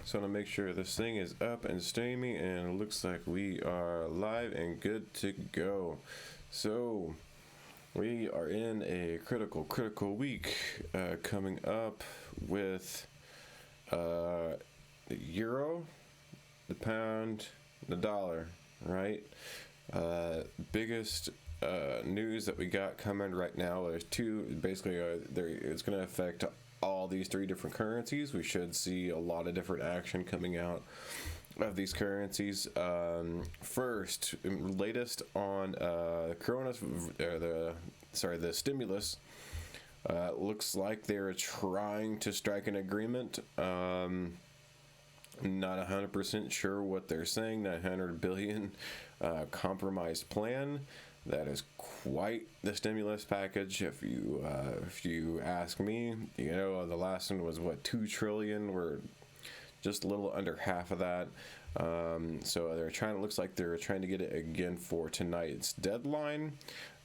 So to make sure this thing is up and streaming, and it looks like we are live and good to go. So we are in a critical week coming up with the euro, the pound, the dollar, right? Biggest news that we got coming right now, there's two, basically it's going to affect all these three different currencies. We should see a lot of different action coming out of these currencies. First, latest on the stimulus. Looks like they're trying to strike an agreement. Not 100% sure what they're saying. 900 billion compromised plan. That is quite the stimulus package, if you ask me. You know, the last one was what, 2 trillion. We're just a little under half of that. So looks like they're trying to get it again for tonight's deadline.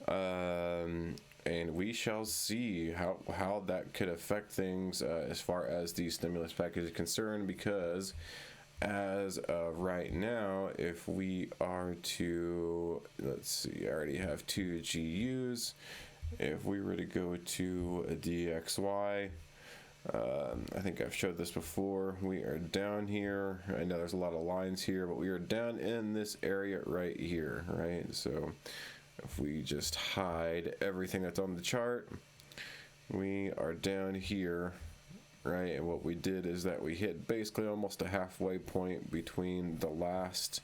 And we shall see how that could affect things as far as the stimulus package is concerned, because as of right now, if we are to, let's see, I already have 2 GUs. If we were to go to a DXY, I think I've showed this before. We are down here. I know there's a lot of lines here, but we are down in this area right here, right? So if we just hide everything that's on the chart, we are down here, right? And what we did is that we hit basically almost a halfway point between the last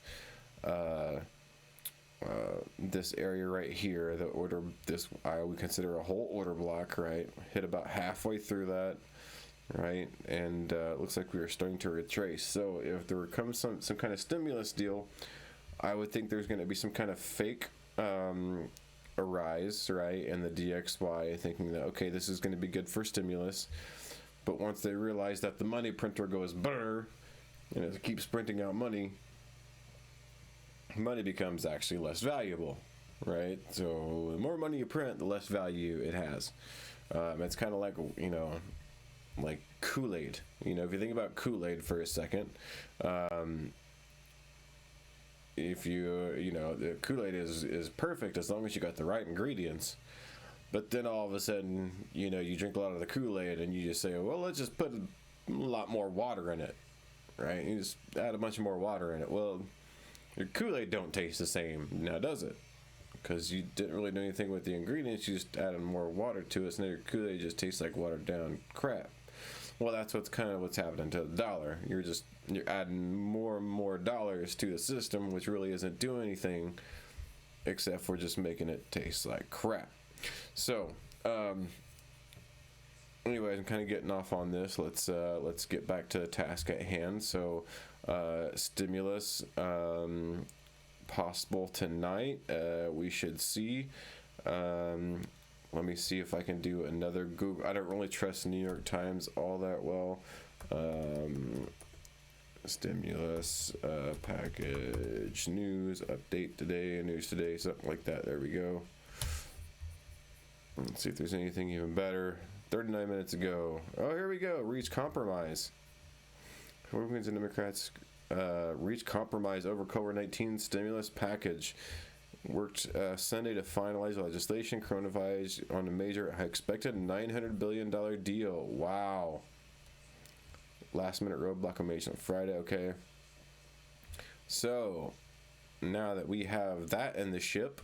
this area right here, the order, this I would consider a whole order block, right? Hit about halfway through that, right? And it looks like we are starting to retrace. So if there comes some kind of stimulus deal, I would think there's going to be some kind of fake arise, right? And the DXY thinking that, okay, this is going to be good for stimulus. But once they realize that the money printer goes brr, and it keeps printing out money becomes actually less valuable, right? So the more money you print, the less value it has. It's kind of like, you know, like Kool-Aid. You know, if you think about Kool-Aid for a second, if the Kool-Aid is perfect as long as you got the right ingredients. But then all of a sudden, you know, you drink a lot of the Kool-Aid and you just say, well, let's just put a lot more water in it, right? You just add a bunch more water in it. Well, your Kool-Aid don't taste the same now, does it? Because you didn't really do anything with the ingredients. You just added more water to it, so now your Kool-Aid just tastes like watered down crap. Well, that's what's happening to the dollar. You're adding more and more dollars to the system, which really isn't doing anything except for just making it taste like crap. So, anyway, I'm kind of getting off on this. Let's get back to the task at hand. So, stimulus possible tonight. We should see. Let me see if I can do another Google. I don't really trust the New York Times all that well. Stimulus package news update today, news today, something like that. There we go. Let's see if there's anything even better. 39 minutes ago. Oh, here we go. Reach compromise. Republicans and Democrats reach compromise over COVID-19 stimulus package. Worked Sunday to finalize legislation. Coronavirus on a major expected $900 billion deal. Wow. Last minute roadblock on Friday. Okay. So now that we have that in the ship,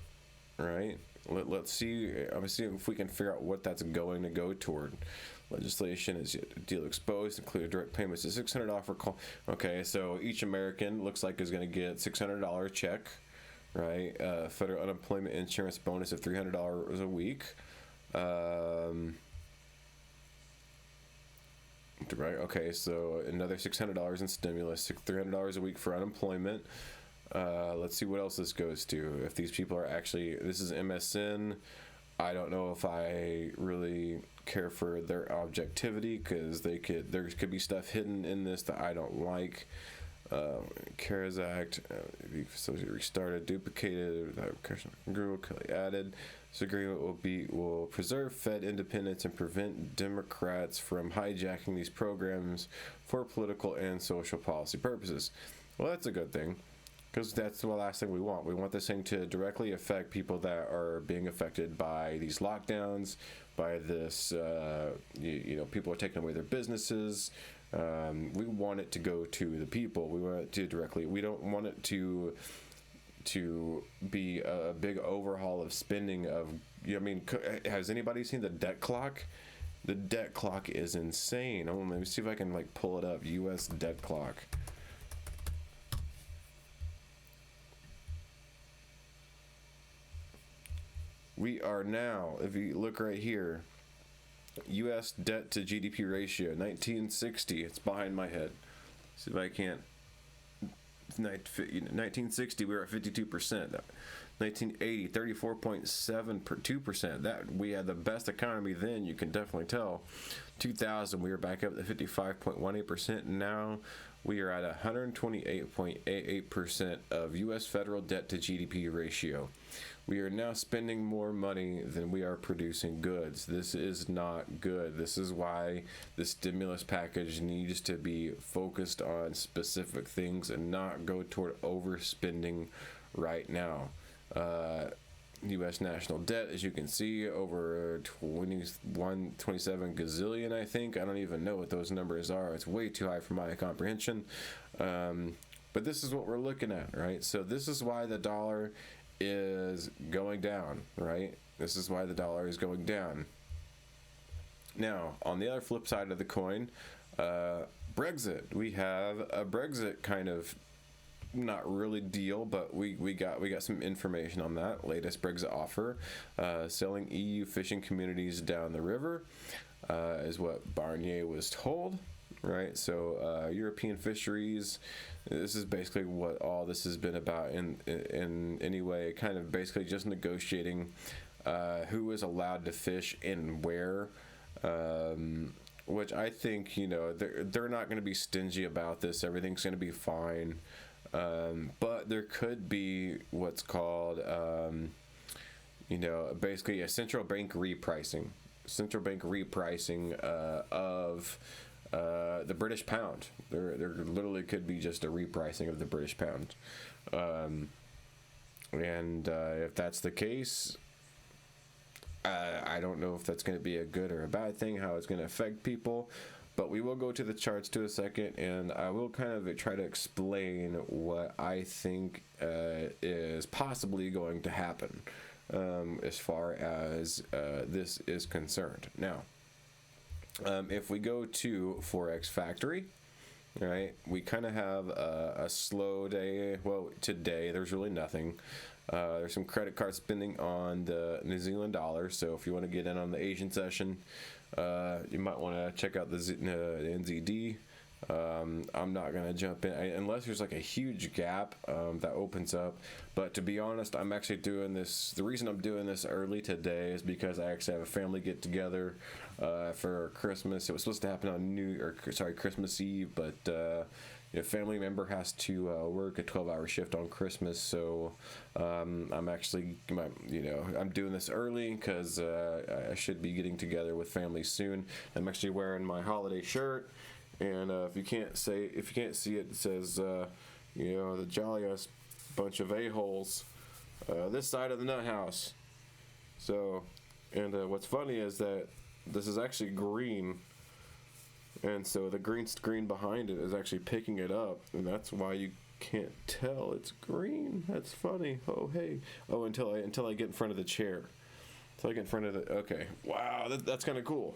right? Let's see. I'm seeing if we can figure out what that's going to go toward. Legislation is deal exposed, including direct payments to $600 for call. Okay, so each American looks like is going to get $600 check, right? Federal unemployment insurance bonus of $300 a week. Right. Okay, so another $600 in stimulus, $300 a week for unemployment. Let's see what else this goes to. If these people are actually, this is MSN. I don't know if I really care for their objectivity, because there could be stuff hidden in this that I don't like. CARES Act, facility restarted, duplicated, Google added. This agreement will preserve Fed independence and prevent Democrats from hijacking these programs for political and social policy purposes. Well, that's a good thing, because that's the last thing we want. We want this thing to directly affect people that are being affected by these lockdowns, by this, people are taking away their businesses. We want it to go to the people. We want it to directly. We don't want it to be a big overhaul of spending of. Has anybody seen the debt clock? The debt clock is insane. Let me see if I can pull it up. U.S. debt clock. We are now, if you look right here, U.S. debt to GDP ratio, 1960. It's behind my head. See if I can't. 1960, we were at 52%. 1980, 34.72%. That we had the best economy then. You can definitely tell. 2000, we were back up to 55.18%. And now we are at 128.88% of U.S. federal debt to GDP ratio. We are now spending more money than we are producing goods. This is not good. This is why the stimulus package needs to be focused on specific things and not go toward overspending right now. U.S. national debt, as you can see, over 27 gazillion, I think. I don't even know what those numbers are. It's way too high for my comprehension. But this is what we're looking at, right? So this is why the dollar is going down, right? This is why the dollar is going down. Now, on the other flip side of the coin, Brexit. We have a Brexit kind of not really deal, but we got some information on that latest Brexit offer. Selling EU fishing communities down the river is what Barnier was told, right? So European fisheries. This is basically what all this has been about in any way, kind of basically just negotiating who is allowed to fish and where, which I think, they're not going to be stingy about this. Everything's going to be fine. But there could be what's called, basically a central bank repricing. Central bank repricing of the British pound. There literally could be just a repricing of the British pound. And if that's the case, I don't know if that's going to be a good or a bad thing, how it's going to affect people. But we will go to the charts to a second, and I will kind of try to explain what I think is possibly going to happen as far as this is concerned. Now, if we go to Forex Factory, right, we kind of have a slow day. Well, today there's really nothing. There's some credit card spending on the New Zealand dollar, so if you want to get in on the Asian session, you might want to check out the NZD. I'm not going to jump in unless there's a huge gap that opens up. But to be honest, I'm actually doing this. The reason I'm doing this early today is because I actually have a family get together for Christmas. It was supposed to happen on Christmas Eve, but a family member has to work a 12-hour shift on Christmas, so I'm actually, I'm doing this early because I should be getting together with family soon. I'm actually wearing my holiday shirt, and if you can't see it, it says, the jolliest bunch of a-holes this side of the nut house. So, and what's funny is that this is actually green. And so the green screen behind it is actually picking it up, and that's why you can't tell it's green. That's funny. Oh, hey. Oh, until I get in front of the chair. Until I get in front of the. Okay. Wow, that's kind of cool.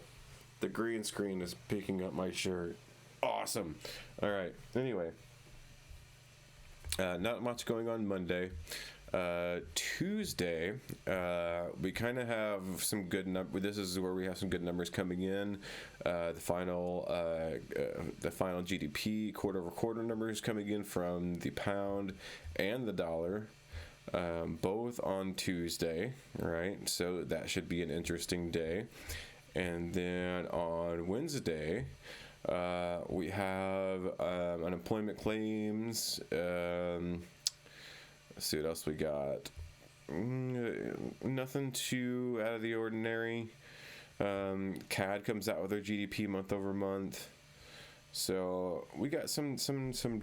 The green screen is picking up my shirt. Awesome. All right. Anyway, not much going on Monday. Tuesday, we kind of have some good numbers. This is where we have some good numbers coming in. The final GDP quarter-over-quarter numbers coming in from the pound and the dollar, both on Tuesday, right? So that should be an interesting day. And then on Wednesday, we have unemployment claims. Let's see what else we got. Nothing too out of the ordinary. CAD comes out with their GDP month over month. So we got some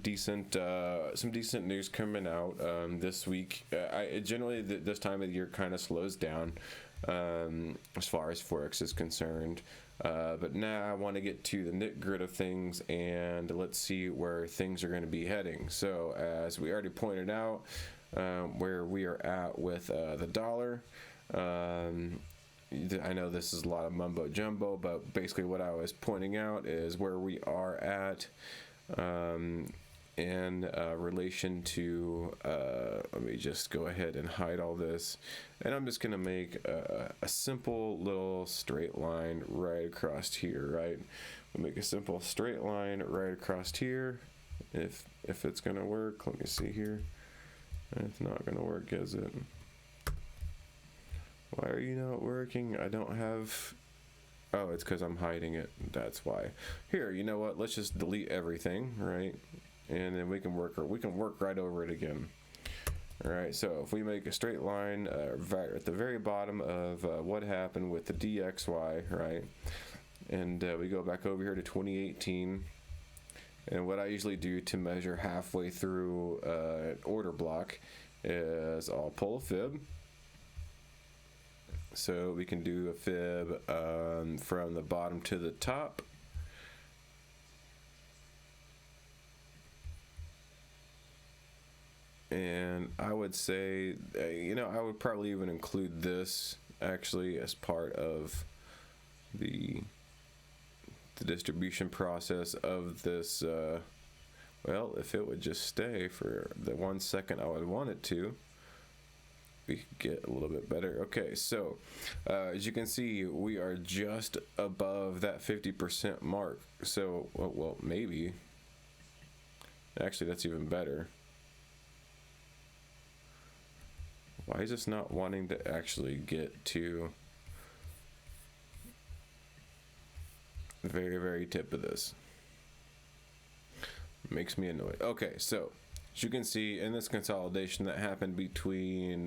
decent news coming out this week. I generally this time of the year kind of slows down as far as Forex is concerned. But now I want to get to the nit-grit of things, and let's see where things are going to be heading. So as we already pointed out, where we are at with the dollar. I know this is a lot of mumbo jumbo, but basically what I was pointing out is where we are at in relation to, let me just go ahead and hide all this, and I'm just going to make a simple little straight line right across here, right? We'll make a simple straight line right across here, if it's going to work. Let me see here. It's not going to work, is it? Why are you not working? I don't have... Oh, it's because I'm hiding it. That's why. Here, you know what? Let's just delete everything, right? And then we can work right over it again. All right, so if we make a straight line at the very bottom of what happened with the DXY, right? And we go back over here to 2018. And what I usually do to measure halfway through an order block is I'll pull a fib. So we can do a fib from the bottom to the top. And I would say, I would probably even include this actually as part of the distribution process of this. Well, if it would just stay for the 1 second I would want it to, we could get a little bit better. Okay, so as you can see, we are just above that 50% mark. So, well, maybe. Actually, that's even better. Why is this not wanting to actually get to the very, very tip of this? Makes me annoyed. Okay, so as you can see in this consolidation that happened between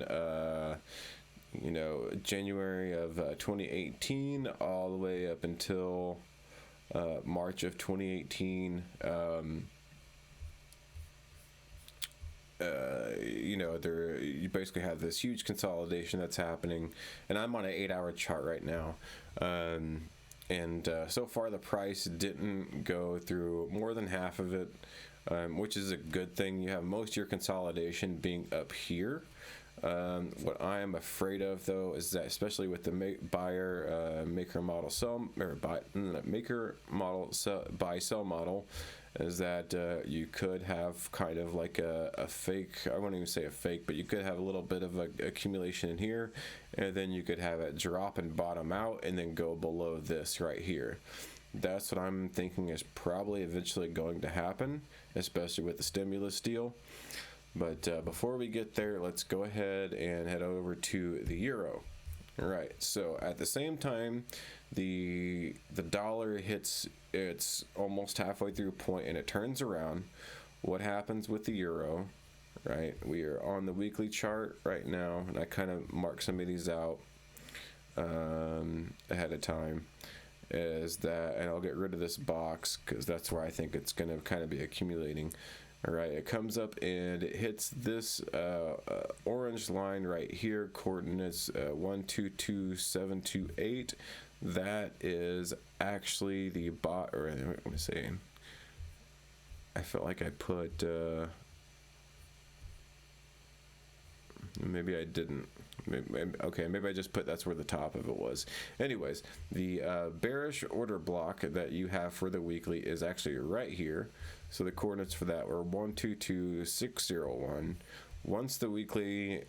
January of 2018 all the way up until March of 2018, you basically have this huge consolidation that's happening, and I'm on an 8-hour chart right now, and so far the price didn't go through more than half of it, which is a good thing. You have most of your consolidation being up here. What I am afraid of, though, is that especially with the maker model buy sell model, is that you could have kind of like a fake, I won't even say a fake, but you could have a little bit of a accumulation in here, and then you could have it drop and bottom out and then go below this right here. That's what I'm thinking is probably eventually going to happen, especially with the stimulus deal. But before we get there, let's go ahead and head over to the euro. All right, so at the same time, the dollar hits its almost halfway through point and it turns around. What happens with the euro, right? We are on the weekly chart right now, and I kind of mark some of these out ahead of time. Is that, and I'll get rid of this box because that's where I think it's going to kind of be accumulating. All right, it comes up and it hits this orange line right here, coordinates 122728. That is actually the or let me see. I felt like I put, maybe I didn't. Maybe I just put that's where the top of it was. Anyways, the bearish order block that you have for the weekly is actually right here. So the coordinates for that were 122601. Once the weekly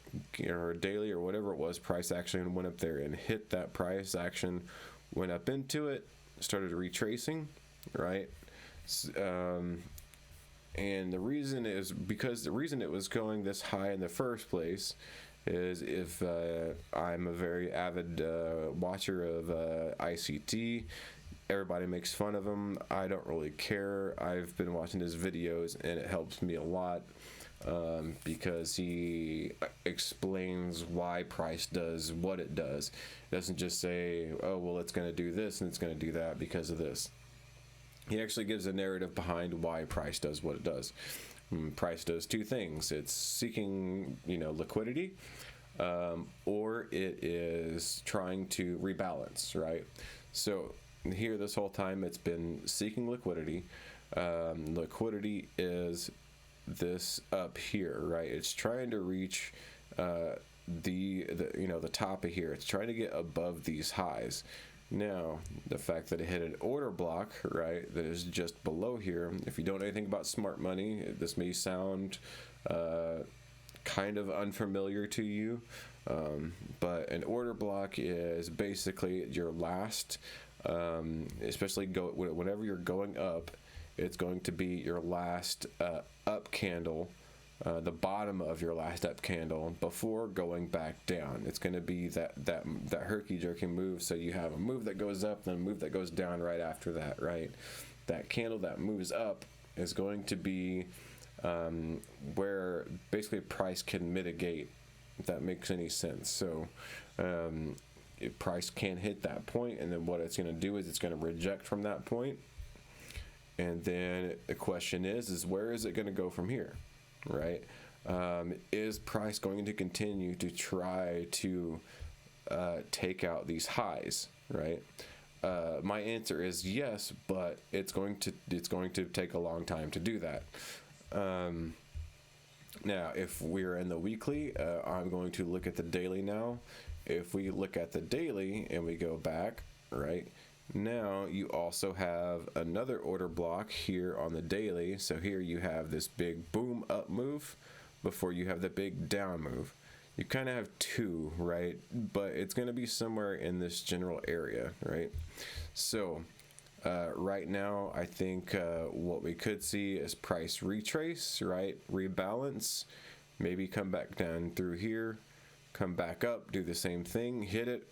or daily or whatever it was price action went up there and hit that price action, went up into it, started retracing, right? And the reason is because the reason it was going this high in the first place is if I'm a very avid watcher of ICT. Everybody makes fun of him. I don't really care. I've been watching his videos and it helps me a lot. because he explains why price does what it does. It doesn't just say, oh, well, it's going to do this and it's going to do that because of this. He actually gives a narrative behind why price does what it does. Price does two things. It's seeking, liquidity, or it is trying to rebalance, right? So here, this whole time, it's been seeking liquidity. Liquidity is this up here, right? It's trying to reach the top of here. It's trying to get above these highs. Now, the fact that it hit an order block, right, that is just below here, if you don't know anything about smart money, this may sound kind of unfamiliar to you, but an order block is basically your last, especially whenever you're going up, it's going to be your last up candle, the bottom of your last up candle before going back down. It's going to be that herky-jerky move. So you have a move that goes up, then a move that goes down right after that, right? That candle that moves up is going to be where basically price can mitigate, if that makes any sense. So if price can't hit that point, and then what it's going to do is it's going to reject from that point. And then the question is where is it going to go from here, right? Is price going to continue to try to take out these highs, right? My answer is yes, but it's going to take a long time to do that. Now, if we're in the weekly, I'm going to look at the daily now. If we look at the daily and we go back, right? Now you also have another order block here on the daily. So here you have this big boom up move before you have the big down move. You kind of have two, right? But it's going to be somewhere in this general area, right? So right now, I think what we could see is price retrace, right? Rebalance, maybe come back down through here, come back up, do the same thing, hit it,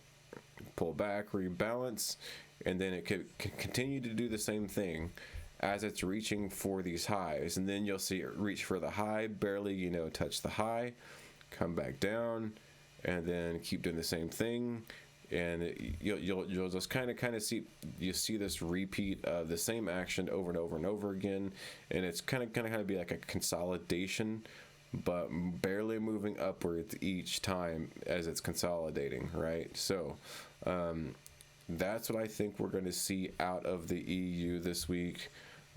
pull back, rebalance, and then it could continue to do the same thing as it's reaching for these highs. And then you'll see it reach for the high, barely, touch the high, come back down, and then keep doing the same thing. And you'll just kind of see this repeat of the same action over and over and over again. And it's kind of be like a consolidation, but barely moving upwards each time as it's consolidating, right? So that's what I think we're going to see out of the EU this week,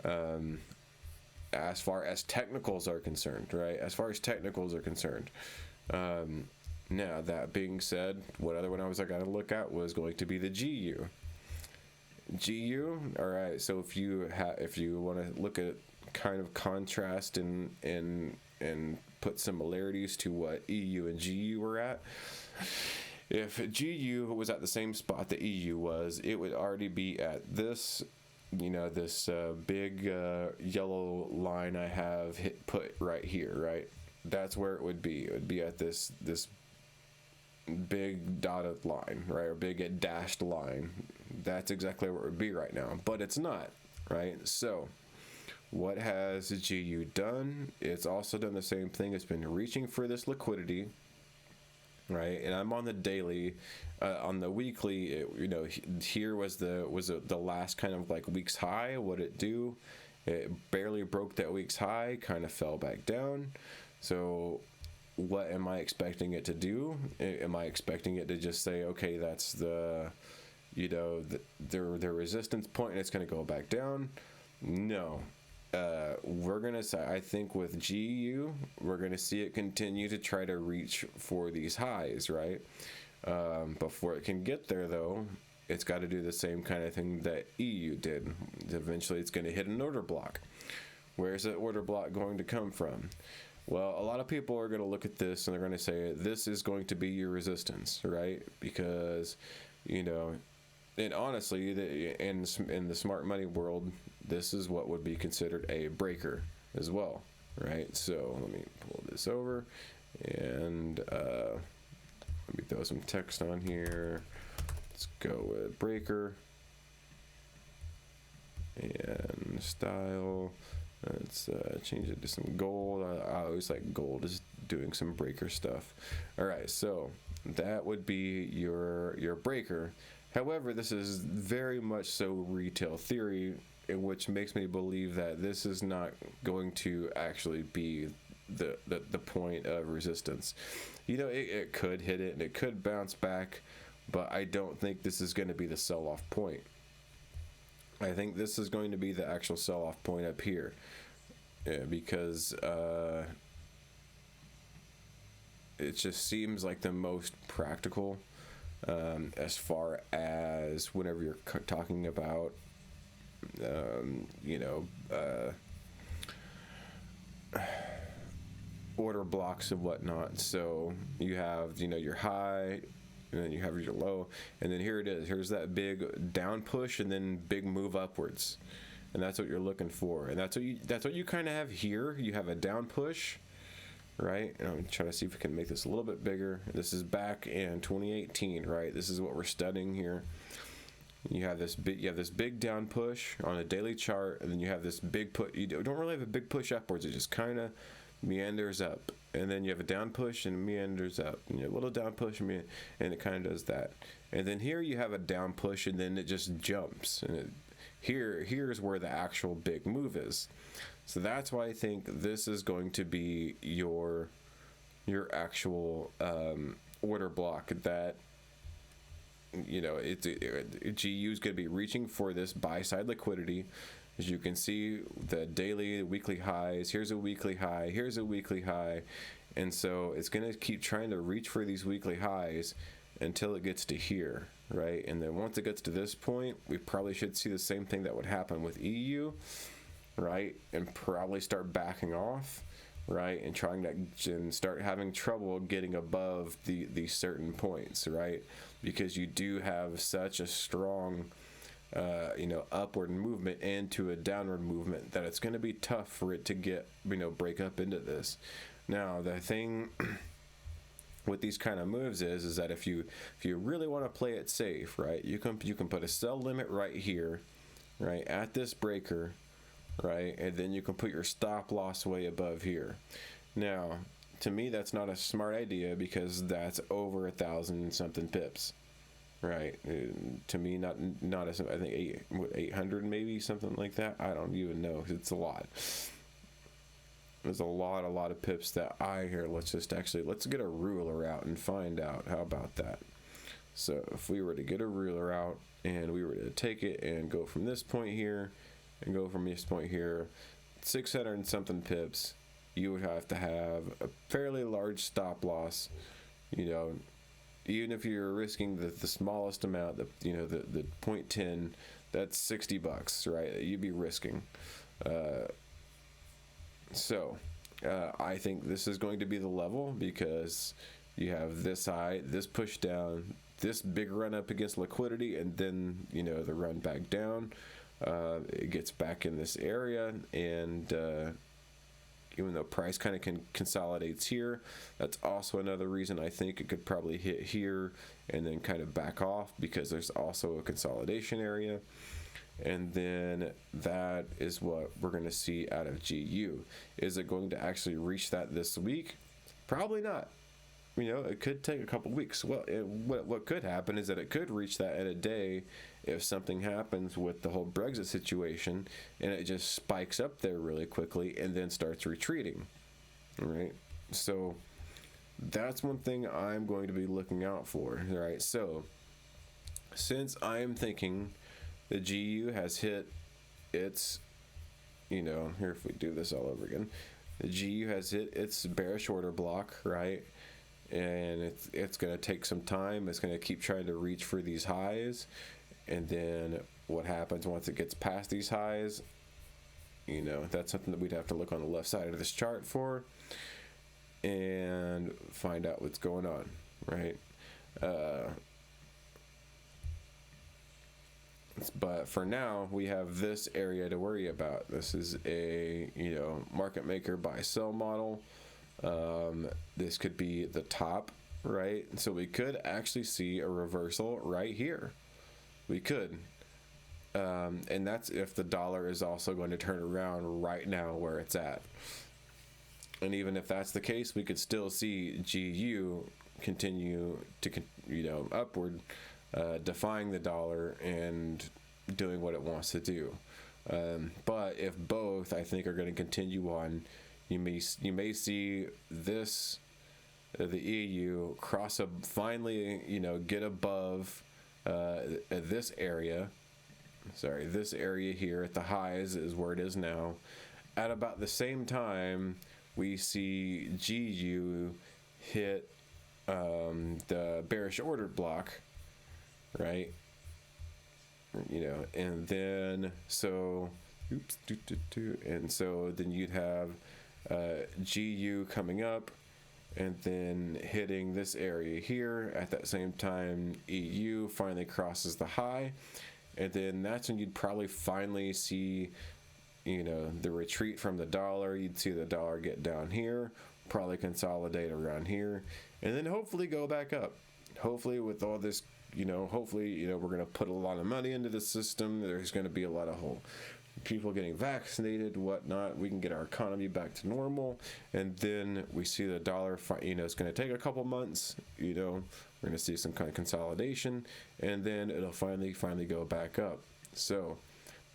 as far as technicals are concerned, right? As far as technicals are concerned. Now, that being said, what other one I got to look at was going to be the GU. GU, all right. So if you want to look at kind of contrast and put similarities to what EU and GU were at. If GU was at the same spot that EU was, it would already be at this, this big yellow line I have put right here, right? That's where it would be. It would be at this big dotted line, right? Or big dashed line. That's exactly where it would be right now, but it's not, right? So what has GU done? It's also done the same thing. It's been reaching for this liquidity, right? And I'm on the daily. On the weekly, here was the last kind of like week's high. What it do? It barely broke that week's high, kind of fell back down. So what am I expecting it to do? Am I expecting it to just say, okay, that's the resistance point and it's going to go back down? No. We're going to say, I think with GU, we're going to see it continue to try to reach for these highs, right? Before it can get there, though, it's got to do the same kind of thing that EU did. Eventually, it's going to hit an order block. Where's that order block going to come from? Well, a lot of people are going to look at this and they're going to say, this is going to be your resistance, right? Because, and honestly, in the smart money world, this is what would be considered a breaker as well, right? So let me pull this over and let me throw some text on here. Let's go with breaker and style. Let's change it to some gold. I always like gold is doing some breaker stuff. All right, so that would be your breaker. However, this is very much so retail theory, which makes me believe that this is not going to actually be the point of resistance. You know, it could hit it and it could bounce back, but I don't think this is going to be the sell-off point. I think this is going to be the actual sell-off point up here, because it just seems like the most practical as far as whenever you're talking about order blocks and whatnot. So you have your high, and then you have your low, and then here it is. Here's that big down push, and then big move upwards, and that's what you're looking for. And that's what you kind of have here. You have a down push, right? And I'm trying to see if we can make this a little bit bigger. This is back in 2018, right? This is what we're studying here. You have this big down push on a daily chart, and then you have this big push. You don't really have a big push upwards. It just kind of meanders up, and then you have a down push and meanders up, and you have a little down push and it kind of does that. And then here you have a down push, and then it just jumps, and here's where the actual big move is. So that's why I think this is going to be your actual order block. That GU is going to be reaching for this buy side liquidity. As you can see, the daily, weekly highs, here's a weekly high, here's a weekly high. And so it's going to keep trying to reach for these weekly highs until it gets to here, right? And then once it gets to this point, we probably should see the same thing that would happen with EU, right? And probably start backing off, right? And trying to and start having trouble getting above these certain points, right? Because you do have such a strong upward movement into a downward movement that it's going to be tough for it to get, break up into this. Now, the thing with these kind of moves is that if you really want to play it safe, right, you can put a sell limit right here, right, at this breaker, right, and then you can put your stop loss way above here. Now, to me, that's not a smart idea because that's over 1,000 something pips. Right, to me, not as I think 800 maybe, something like that. I don't even know. It's a lot. There's a lot of pips that I hear. Let's get a ruler out and find out. How about that? So if we were to get a ruler out and we were to take it and go from this point here and go from this point here, 600 and something pips, you would have to have a fairly large stop loss, even if you're risking the smallest amount, the 0.10, that's $60, right? You'd be risking. So I think this is going to be the level because you have this high, this push down, this big run up against liquidity, and then the run back down. It gets back in this area, and even though price kind of consolidates here, that's also another reason I think it could probably hit here and then kind of back off, because there's also a consolidation area. And then that is what we're going to see out of GU. Is it going to actually reach that this week? Probably not. It could take a couple weeks. Well, what could happen is that it could reach that in a day if something happens with the whole Brexit situation and it just spikes up there really quickly and then starts retreating. All right. So that's one thing I'm going to be looking out for. All right. So since I'm thinking the GU has hit its, here, if we do this all over again, the GU has hit its bearish order block, right? And it's going to take some time. It's going to keep trying to reach for these highs. And then what happens once it gets past these highs, that's something that we'd have to look on the left side of this chart for and find out what's going on, right? But for now, we have this area to worry about. This is a, market maker buy sell model. This could be the top, right? So we could actually see a reversal right here. We could. And that's if the dollar is also going to turn around right now where it's at. And even if that's the case, we could still see GU continue to, upward, defying the dollar and doing what it wants to do. But if both, I think, are going to continue on, you may see this, the EU cross up, finally, get above this area. Sorry, this area here at the highs is where it is now. At about the same time, we see GU hit the bearish order block, right? And then and so then you'd have GU coming up and then hitting this area here. At that same time, EU finally crosses the high, and then that's when you'd probably finally see the retreat from the dollar. You'd see the dollar get down here, probably consolidate around here, and then hopefully go back up. Hopefully with all this, hopefully, we're going to put a lot of money into the system. There's going to be a lot of people getting vaccinated, whatnot. We can get our economy back to normal, and then we see the dollar, it's going to take a couple months, we're going to see some kind of consolidation, and then it'll finally go back up. So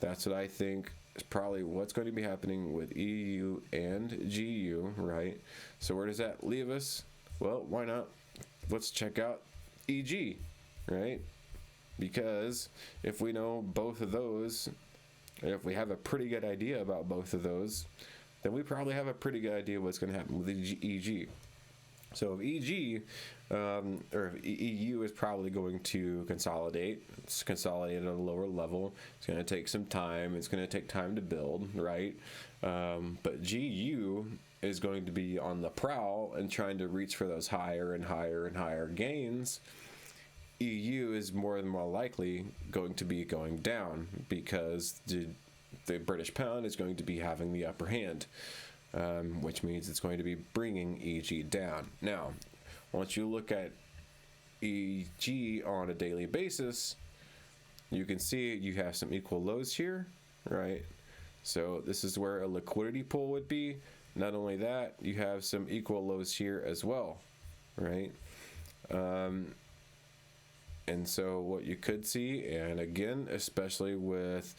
that's what I think is probably what's going to be happening with EU and GU, right? So where does that leave us? Well, why not? Let's check out EG, right? Because if we know both of those, and if we have a pretty good idea about both of those, then we probably have a pretty good idea what's going to happen with EG. So if EG, or if EU is probably going to consolidate, it's consolidated at a lower level. It's going to take some time. It's going to take time to build, right? But GU is going to be on the prowl and trying to reach for those higher and higher and higher gains. EU is more than more likely going to be going down because the British pound is going to be having the upper hand, which means it's going to be bringing EG down. Now, once you look at EG on a daily basis, you can see you have some equal lows here, right? So this is where a liquidity pool would be. Not only that, you have some equal lows here as well, right? And so what you could see, and again, especially with,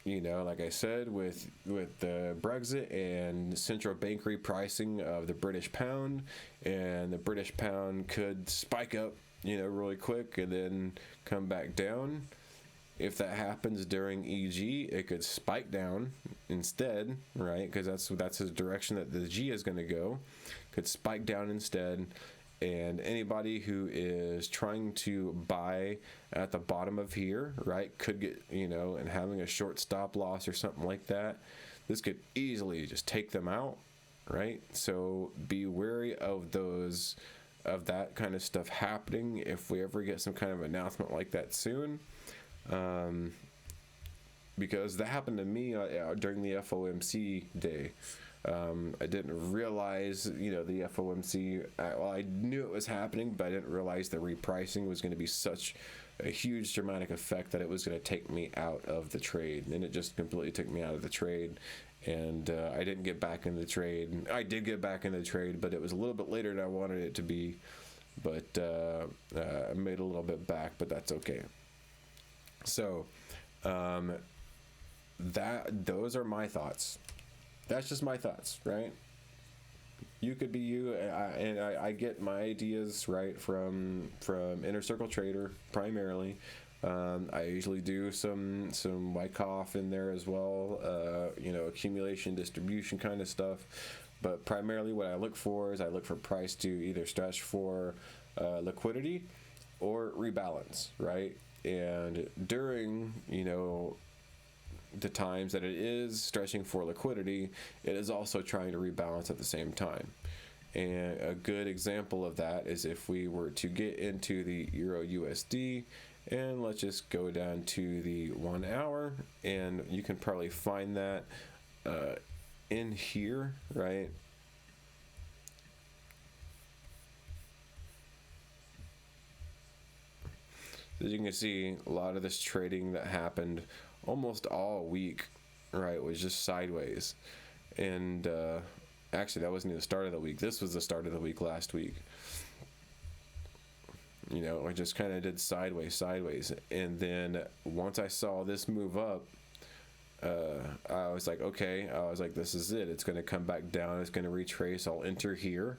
like I said, with the Brexit and central bank repricing of the British pound, and the British pound could spike up, really quick and then come back down. If that happens during EG, it could spike down instead, right? Because that's the direction that the G is going to go. Could spike down instead. And anybody who is trying to buy at the bottom of here, right, could get, and having a short stop loss or something like that, this could easily just take them out, right? So be wary of that kind of stuff happening if we ever get some kind of announcement like that soon. Because that happened to me during the FOMC day. I didn't realize, the FOMC, well, I knew it was happening, but I didn't realize the repricing was going to be such a huge dramatic effect that it was going to take me out of the trade. And it just completely took me out of the trade. And I didn't get back in the trade. I did get back in the trade, but it was a little bit later than I wanted it to be. But I made a little bit back, but that's okay. So those are my thoughts. That's just my thoughts, right? You could be you, and I get my ideas, right, from Inner Circle Trader primarily. I usually do some Wyckoff in there as well, accumulation, distribution kind of stuff. But primarily what I look for is I look for price to either stretch for liquidity or rebalance, right? And during, the times that it is stretching for liquidity, it is also trying to rebalance at the same time. And a good example of that is if we were to get into the EURUSD, and let's just go down to the 1 hour, and you can probably find that in here, right? As you can see, a lot of this trading that happened almost all week, right, was just sideways. And actually, that wasn't even the start of the week. This was the start of the week last week. You know, I just kind of did sideways. And then once I saw this move up, I was like, okay, this is it. It's going to come back down. It's going to retrace. I'll enter here,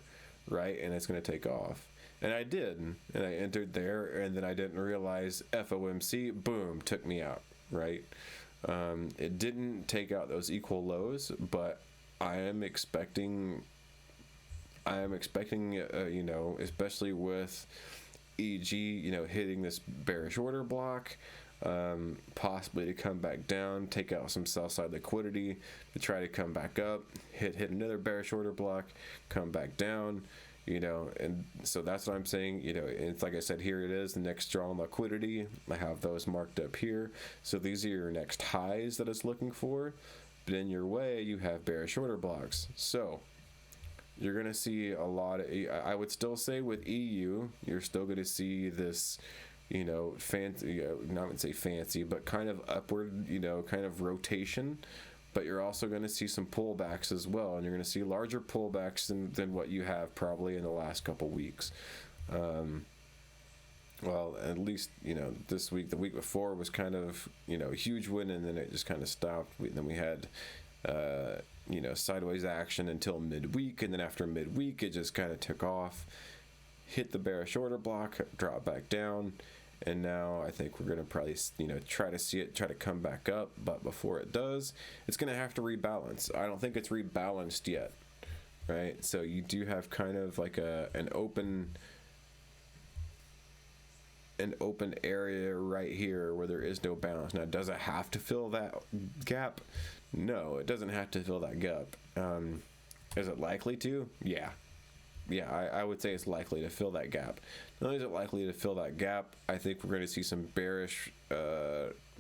right? And it's going to take off. And I did. And I entered there, and then I didn't realize FOMC, boom, took me out, right? It didn't take out those equal lows, but I am expecting, you know, especially with EG, you know, hitting this bearish order block, possibly to come back down, take out some sell side liquidity to try to come back up, hit another bearish order block, come back down, you know. And so that's what I'm saying, you know. It's like I said, here it is, the next draw on liquidity. I have those marked up here. So these are your next highs that it's looking for, but in your way you have bearish order blocks. So you're going to see a lot of, I would still say with EU, you're still going to see this, you know, fancy, not going to say fancy, but kind of upward, you know, kind of rotation. But you're also going to see some pullbacks as well. And you're going to see larger pullbacks than what you have probably in the last couple weeks. Well, at least, you know, this week, the week before was kind of, you know, a huge win, and then it just kind of stopped. Then we had, you know, sideways action until midweek, and then after midweek it just kind of took off, hit the bearish order block, drop back down, and now I think we're going to probably, you know, try to come back up. But before it does, it's going to have to rebalance. I don't think it's rebalanced yet, right? So you do have kind of like an open area right here where there is no balance. Now, does it have to fill that gap? No, it doesn't have to fill that gap. Is it likely to? Yeah, I would say it's likely to fill that gap. Not only is it likely to fill that gap, I think we're going to see some bearish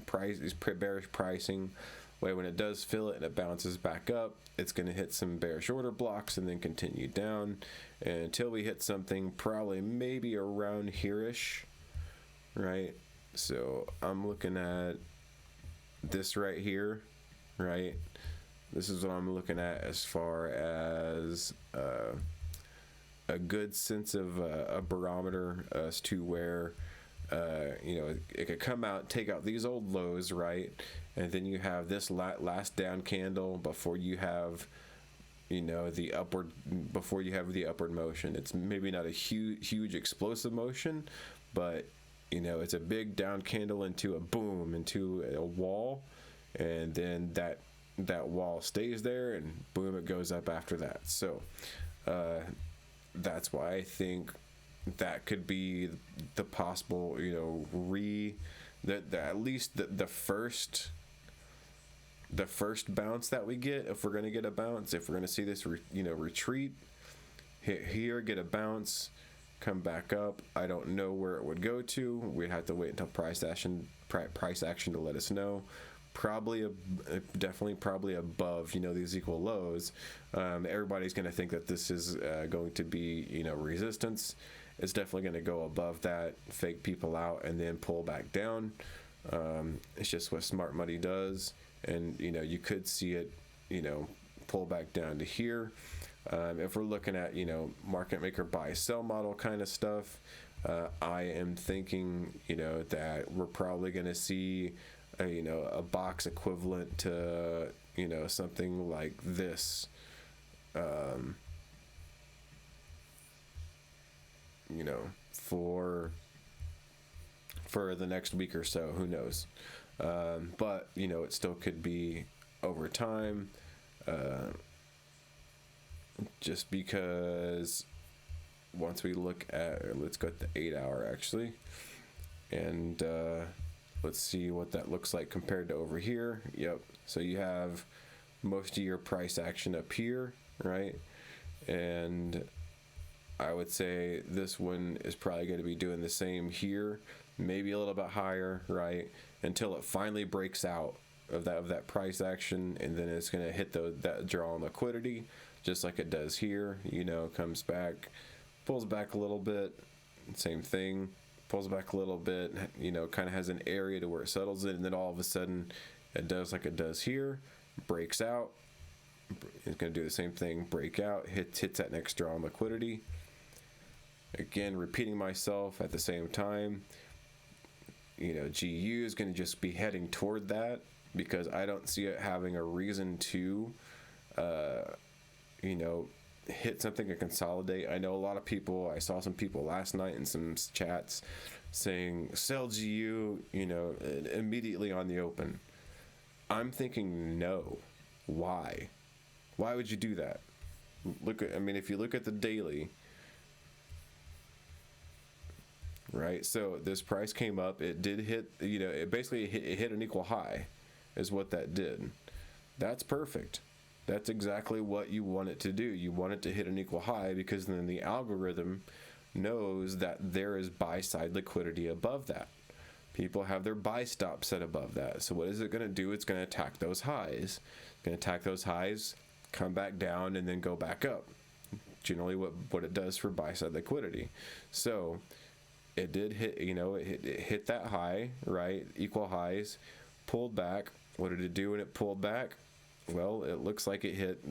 pricing. When it does fill it and it bounces back up, it's going to hit some bearish order blocks and then continue down until we hit something probably maybe around here-ish, right? So I'm looking at this right here, right? This is what I'm looking at as far as a good sense of a barometer as to where, you know, it could come out, take out these old lows, right? And then you have this last down candle before you have, you know, the upward motion. It's maybe not a huge explosive motion, but, you know, it's a big down candle into a boom, into a wall, and then that wall stays there, and boom, it goes up after that. So that's why I think that could be the possible, you know, at least the first bounce that we get, if we're going to get a bounce, if we're going to see this retreat, hit here, get a bounce, come back up. I don't know where it would go to. We'd have to wait until price action to let us know. Definitely probably above, you know, these equal lows. Everybody's going to think that this is going to be, you know, resistance. It's definitely going to go above that, fake people out, and then pull back down. It's just what smart money does. And, you know, you could see it, you know, pull back down to here. If we're looking at, you know, market maker buy sell model kind of stuff, I am thinking, you know, that we're probably going to see you know, a box equivalent to, you know, something like this, you know, for the next week or so. Who knows? But, you know, it still could be over time, just because once we look at, let's go to the 8 hour actually, and let's see what that looks like compared to over here. Yep. So you have most of your price action up here, right? And I would say this one is probably going to be doing the same here, maybe a little bit higher, right? Until it finally breaks out of that price action, and then it's going to hit that draw on liquidity, just like it does here. You know, comes back, pulls back a little bit, same thing, pulls back a little bit, kind of has an area to where it settles in, and then all of a sudden it does like it does here, breaks out. It's going to do the same thing, break out, hits that next draw on liquidity. Again, repeating myself at the same time. GU is going to just be heading toward that because I don't see it having a reason to, hit something and consolidate. I know a lot of people, I saw some people last night in some chats saying, sell GU, immediately on the open. I'm thinking, no. Why? Why would you do that? If you look at the daily, right? So this price came up. It did hit, it basically hit an equal high is what that did. That's perfect. That's exactly what you want it to do. You want it to hit an equal high because then the algorithm knows that there is buy-side liquidity above that. People have their buy stop set above that. So what is it going to do? It's going to attack those highs. It's going to attack those highs, come back down, and then go back up. Generally what it does for buy-side liquidity. So it did hit, it hit that high, right? Equal highs, pulled back. What did it do when it pulled back? Well, it looks like it hit,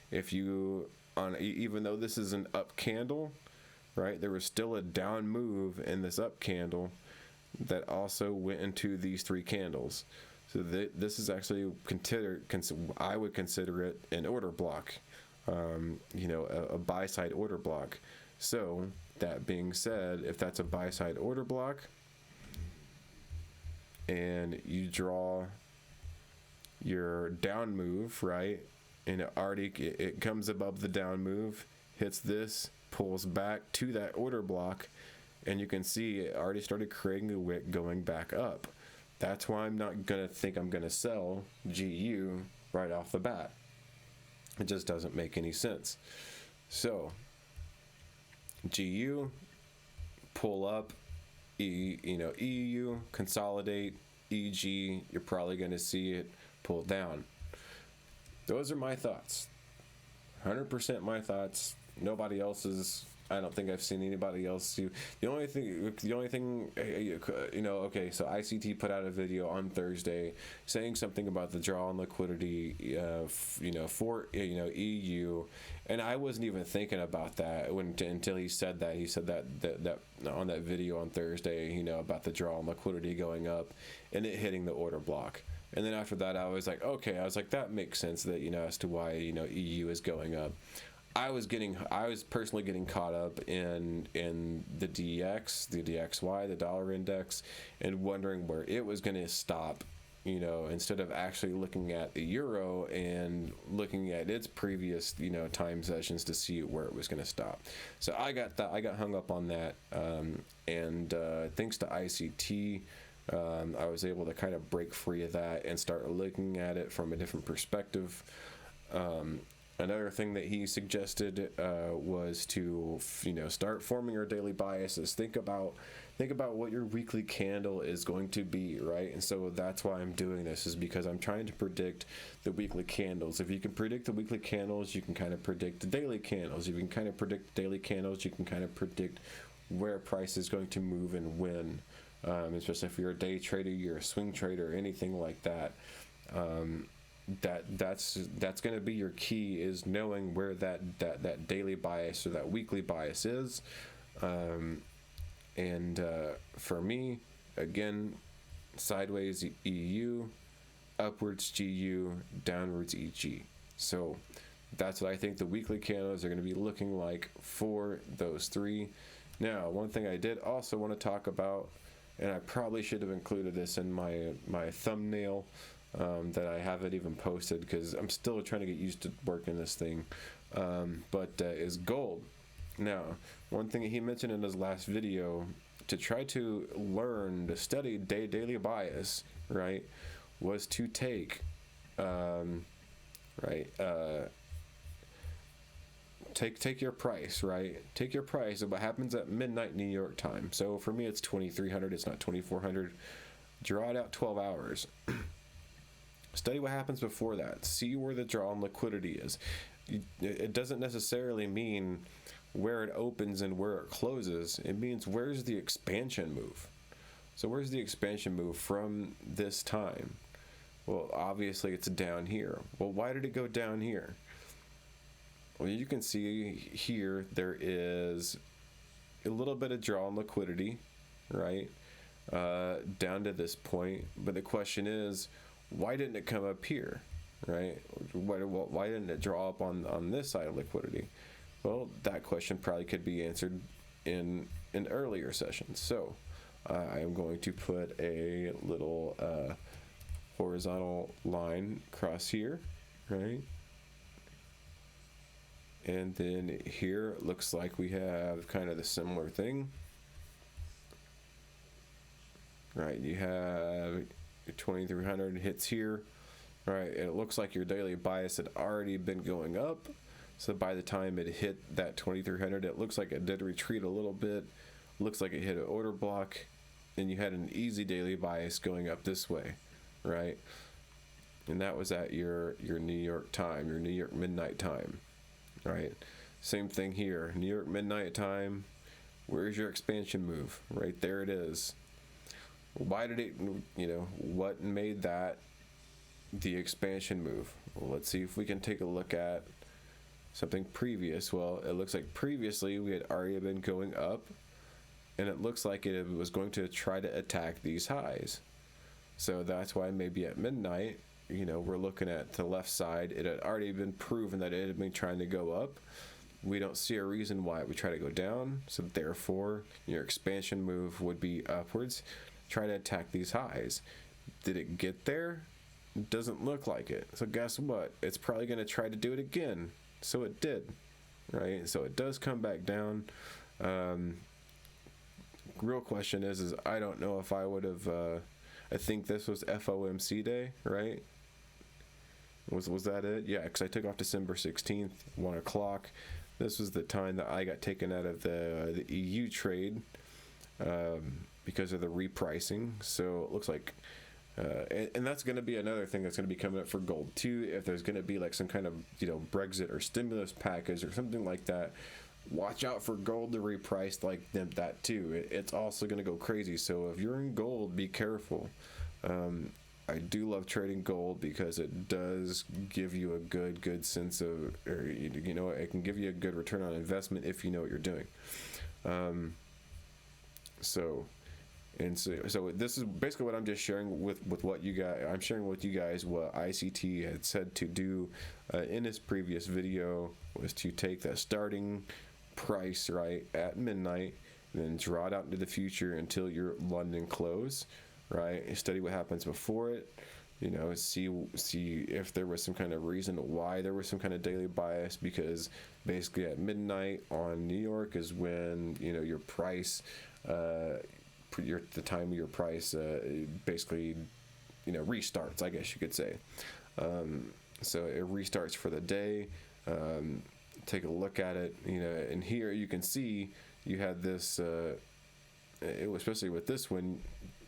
even though this is an up candle, right? There was still a down move in this up candle that also went into these three candles. So this is actually I would consider it an order block, a buy side order block. So that being said, if that's a buy side order block and you draw your down move, right, and it comes above the down move, hits this, pulls back to that order block, and you can see it already started creating a wick going back up. That's why I'm not gonna think I'm gonna sell GU right off the bat. It just doesn't make any sense. So GU, pull up, EU, consolidate, EG, you're probably gonna see it pull down. Those are my thoughts. 100% my thoughts. Nobody else's. I don't think I've seen anybody else do. The only thing, okay, so ICT put out a video on Thursday saying something about the draw on liquidity, for EU, and I wasn't even thinking about that until he said that. He said that on that video on Thursday, about the draw on liquidity going up and it hitting the order block. And then after that, I was like, okay, that makes sense that, as to why, EU is going up. I was personally getting caught up in the DX, the DXY, the dollar index, and wondering where it was going to stop, instead of actually looking at the euro and looking at its previous, time sessions to see where it was going to stop. So I got hung up on that, and thanks to ICT, I was able to kind of break free of that and start looking at it from a different perspective. Another thing that he suggested was to, start forming your daily biases. Think about what your weekly candle is going to be, right? And so that's why I'm doing this, is because I'm trying to predict the weekly candles. If you can predict the weekly candles, you can kind of predict the daily candles. If you can kind of predict the daily candles, you can kind of predict where price is going to move and when. Especially if you're a day trader, you're a swing trader, anything like that. That's going to be your key, is knowing where that daily bias or that weekly bias is. For me, again, sideways EU, upwards GU, downwards EG. So that's what I think the weekly candles are going to be looking like for those three. Now, one thing I did also want to talk about, and I probably should have included this in my thumbnail, that I haven't even posted because I'm still trying to get used to working this thing, is gold. Now, one thing he mentioned in his last video, to try to learn to study daily bias, right, was to take, take your price, right? Take your price of what happens at midnight New York time. So for me, it's 2300. It's not 2400. Draw it out 12 hours. Study what happens before that. See where the draw on liquidity is. It doesn't necessarily mean where it opens and where it closes, it means where's the expansion move. So where's the expansion move from this time? Well, obviously it's down here. Well, why did it go down here? Well, you can see here there is a little bit of draw on liquidity, right? Down to this point. But the question is, why didn't it come up here, right? Why didn't it draw up on this side of liquidity? Well, that question probably could be answered in an earlier session. So I am going to put a little horizontal line across here, right? And then here it looks like we have kind of the similar thing. Right, you have your 2300 hits here, right? And it looks like your daily bias had already been going up. So by the time it hit that 2300, it looks like it did retreat a little bit. Looks like it hit an order block, and you had an easy daily bias going up this way, right? And that was at your New York time, your New York midnight time, right? Same thing here, New York midnight time. Where's your expansion move? Right there it is. Why did it, what made that the expansion move? Well, let's see if we can take a look at something previous. Well, it looks like previously we had already been going up, and it looks like it was going to try to attack these highs. So that's why maybe at midnight, we're looking at the left side. It had already been proven that it had been trying to go up. We don't see a reason why it would try to go down. So therefore, your expansion move would be upwards. Try to attack these highs. Did it get there? It doesn't look like it. So guess what? It's probably going to try to do it again. So it did, right? So it does come back down. Real question is I don't know if I would have. I think this was FOMC day, right? Was that it? Yeah, because I took off December 16th, 1 o'clock. This was the time that I got taken out of the EU trade. Because of the repricing. So it looks like, and that's going to be another thing that's going to be coming up for gold too. If there's going to be like some kind of Brexit or stimulus package or something like that, watch out for gold to reprice like that too. It's also going to go crazy. So if you're in gold, be careful. I do love trading gold because it does give you a good sense of, or it can give you a good return on investment if you know what you're doing. So this is basically what I'm just sharing with what you guys. I'm sharing with you guys what ICT had said to do in his previous video, was to take the starting price right at midnight, and then draw it out into the future until your London close, right? And study what happens before it. See if there was some kind of reason why there was some kind of daily bias, because basically at midnight on New York is when your price. The time of your price basically restarts, I guess you could say. So it restarts for the day. Take a look at it, and here you can see you had this especially with this one,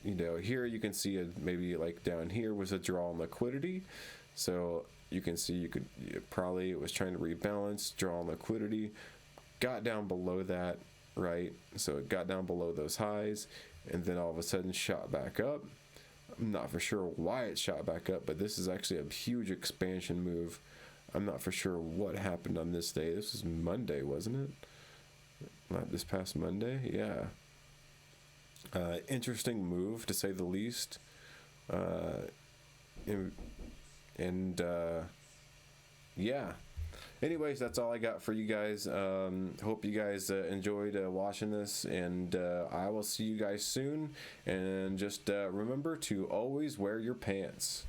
here you can see maybe like down here was a draw on liquidity. So you can see it was trying to rebalance, draw on liquidity, got down below that, right? So it got down below those highs, and then all of a sudden shot back up. I'm not for sure why it shot back up, but this is actually a huge expansion move. I'm not for sure what happened on this day. This was Monday, wasn't it? Not this past Monday? Yeah. Interesting move, to say the least. Yeah. Anyways, that's all I got for you guys. Hope you guys enjoyed watching this, and I will see you guys soon. And just remember to always wear your pants.